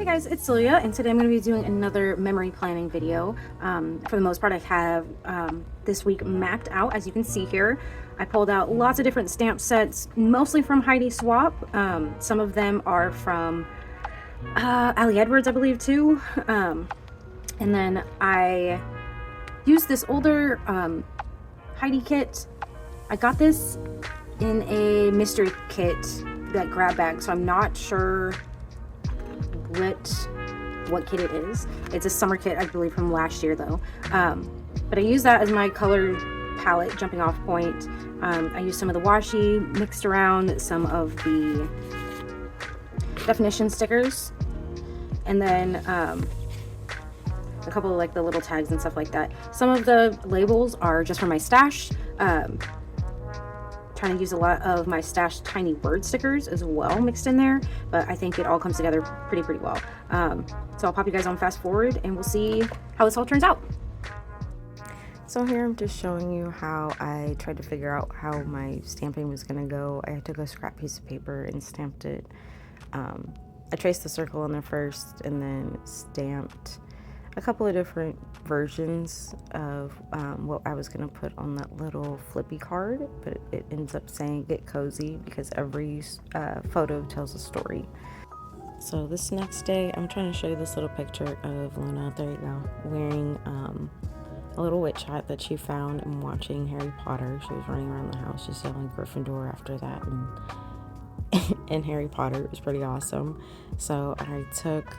Hey guys, it's Celia, and today I'm going to be doing another memory planning video. For the most part, I have this week mapped out, as you can see here. I pulled out lots of different stamp sets, mostly from Heidi Swapp. Some of them are from Elle Edwards, I believe, too. And then I used this older Heidi kit. I got this in a mystery kit, that grab bag, so I'm not sure what kit it is. It's a summer kit, I believe, from last year though. But I use that as my color palette jumping off point. I used some of the washi, mixed around some of the definition stickers, and then a couple of like the little tags and stuff like that. Some of the labels are just for my stash. Trying to use a lot of my stash tiny word stickers as well mixed in there, but I think it all comes together pretty well. So I'll pop you guys on fast forward and we'll see how this all turns out. So here I'm just showing you how I tried to figure out how my stamping was going to go. I took a scrap piece of paper and stamped it. I traced the circle in there first and then stamped a couple of different versions of what I was going to put on that little flippy card, but it ends up saying get cozy because every photo tells a story. So this next day, I'm trying to show you this little picture of Luna, there you go, wearing a little witch hat that she found and watching Harry Potter. She was running around the house just yelling Gryffindor after that, and Harry Potter. It was pretty awesome. So I took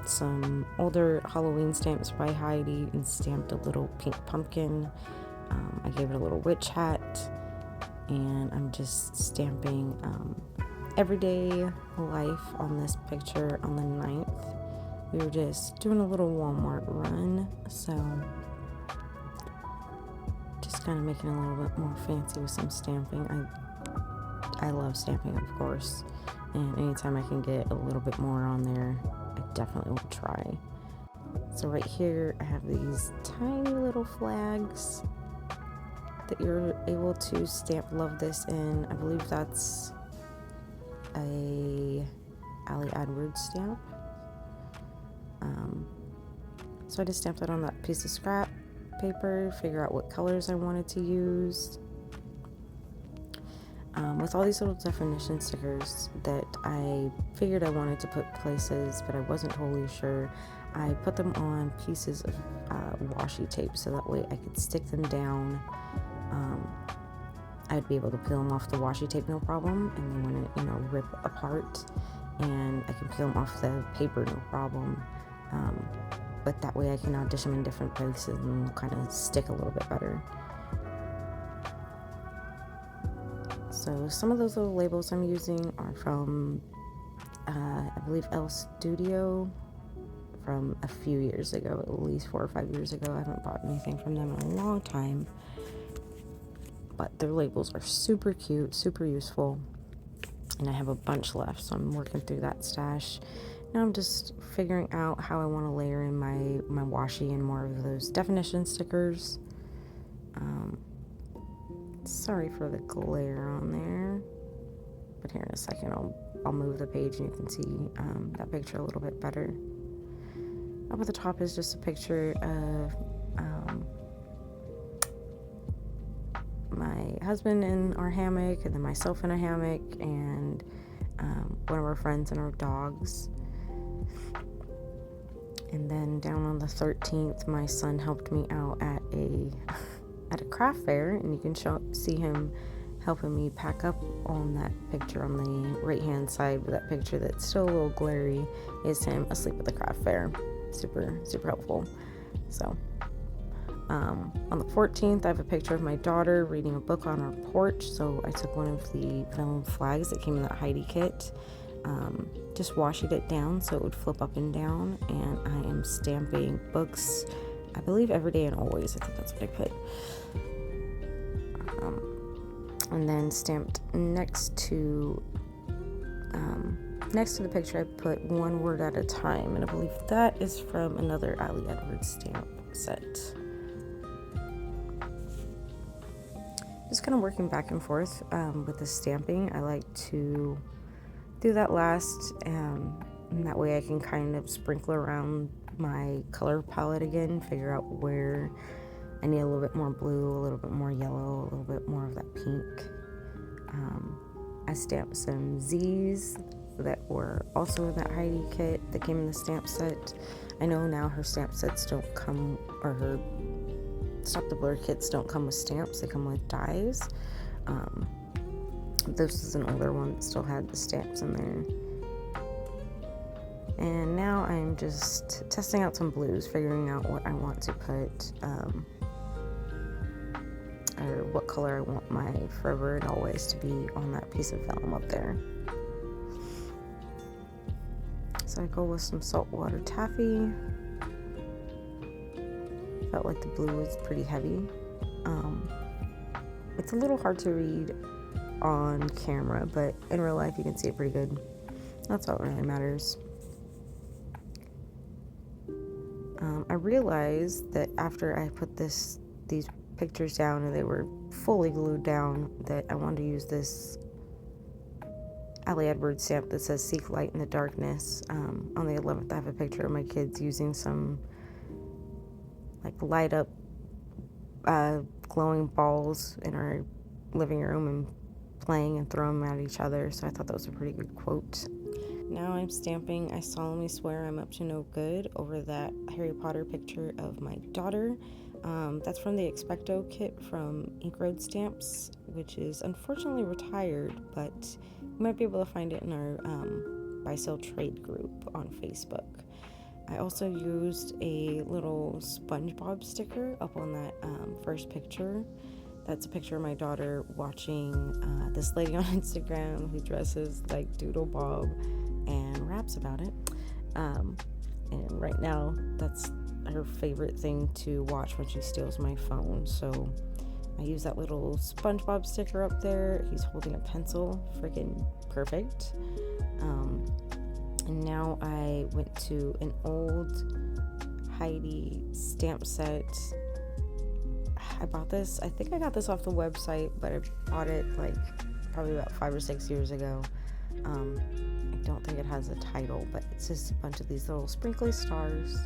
some older Halloween stamps by Heidi and stamped a little pink pumpkin. I gave it a little witch hat, and I'm just stamping everyday life on this picture on the 9th. We were just doing a little Walmart run, so just kind of making it a little bit more fancy with some stamping. I love stamping, of course, and anytime I can get a little bit more on there, I definitely will try. So right here, I have these tiny little flags that you're able to stamp Love This in. I believe that's a Elle Edwards stamp. So I just stamped that on that piece of scrap paper, figure out what colors I wanted to use. With all these little definition stickers that I figured I wanted to put places, but I wasn't totally sure, I put them on pieces of washi tape so that way I could stick them down. I'd be able to peel them off the washi tape no problem, and they wouldn't, rip apart, and I can peel them off the paper no problem. But that way I can dish them in different places and they'll kind of stick a little bit better. So some of those little labels I'm using are from, I believe, Elle Studio from a few years ago, at least 4 or 5 years ago. I haven't bought anything from them in a long time. But their labels are super cute, super useful. And I have a bunch left, so I'm working through that stash. Now I'm just figuring out how I want to layer in my washi and more of those definition stickers. Sorry for the glare on there, but here in a second I'll move the page and you can see that picture a little bit better. Up at the top is just a picture of my husband in our hammock, and then myself in a hammock, and one of our friends and our dogs. And then down on the 13th, my son helped me out at a craft fair, and you can see him helping me pack up on that picture on the right hand side. With that picture that's still a little glary is him asleep at the craft fair. Super helpful. So on the 14th, I have a picture of my daughter reading a book on our porch. So I took one of the vellum flags that came in that Heidi kit, just washed it down so it would flip up and down, and I am stamping books, I believe, every day and always. I think that's what I put. And then stamped next to the picture, I put one word at a time, and I believe that is from another Elle Edwards stamp set. Just kind of working back and forth with the stamping. I like to do that last And that way I can kind of sprinkle around my color palette again, figure out where I need a little bit more blue, a little bit more yellow, a little bit more of that pink. I stamped some Z's that were also in that Heidi kit that came in the stamp set. I know now her stamp sets don't come, or her Stop the Blur kits don't come with stamps, they come with dies. This is an older one that still had the stamps in there. And now I'm just testing out some blues, figuring out what I want to put, or what color I want my Forever and Always to be on that piece of vellum up there. So I go with some saltwater taffy. Felt like the blue was pretty heavy. It's a little hard to read on camera, but in real life you can see it pretty good. That's all that really matters. I realized that after I put these pictures down and they were fully glued down, that I wanted to use this Allie Edwards stamp that says "Seek Light in the Darkness." On the 11th, I have a picture of my kids using some like light up glowing balls in our living room and playing and throwing them at each other. So I thought that was a pretty good quote. Now I'm stamping "I solemnly swear I'm up to no good" over that Harry Potter picture of my daughter. That's from the Expecto kit from Ink Road Stamps, which is unfortunately retired, but you might be able to find it in our buy sell trade group on Facebook. I also used a little SpongeBob sticker up on that first picture. That's a picture of my daughter watching this lady on Instagram who dresses like Doodle Bob and raps about it. And right now, that's her favorite thing to watch when she steals my phone. So I use that little SpongeBob sticker up there. He's holding a pencil, freaking perfect. And now I went to an old Heidi stamp set. I bought this, I think I got this off the website, but I bought it like probably about 5 or 6 years ago. I don't think it has a title, but it's just a bunch of these little sprinkly stars,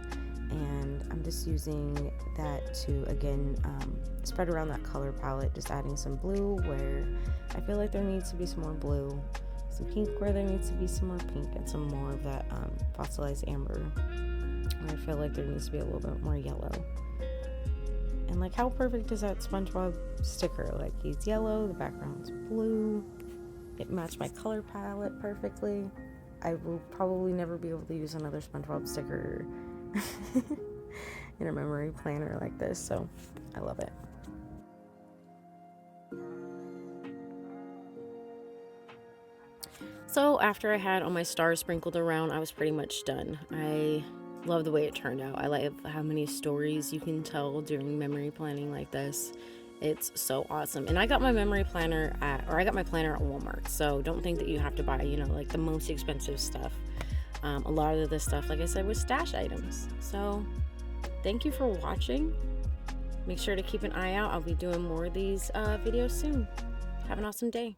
and I'm just using that to again spread around that color palette, just adding some blue where I feel like there needs to be some more blue, some pink where there needs to be some more pink, and some more of that fossilized amber where I feel like there needs to be a little bit more yellow. And like, how perfect is that SpongeBob sticker? Like, he's yellow, the background's blue, it matched my color palette perfectly. I will probably never be able to use another SpongeBob sticker in a memory planner like this, so I love it. So after I had all my stars sprinkled around, I was pretty much done. I love the way it turned out. I love how many stories you can tell during memory planning like this. It's so awesome. And I got my memory planner I got my planner at Walmart. So don't think that you have to buy, like the most expensive stuff. A lot of this stuff, like I said, was stash items. So thank you for watching. Make sure to keep an eye out. I'll be doing more of these videos soon. Have an awesome day.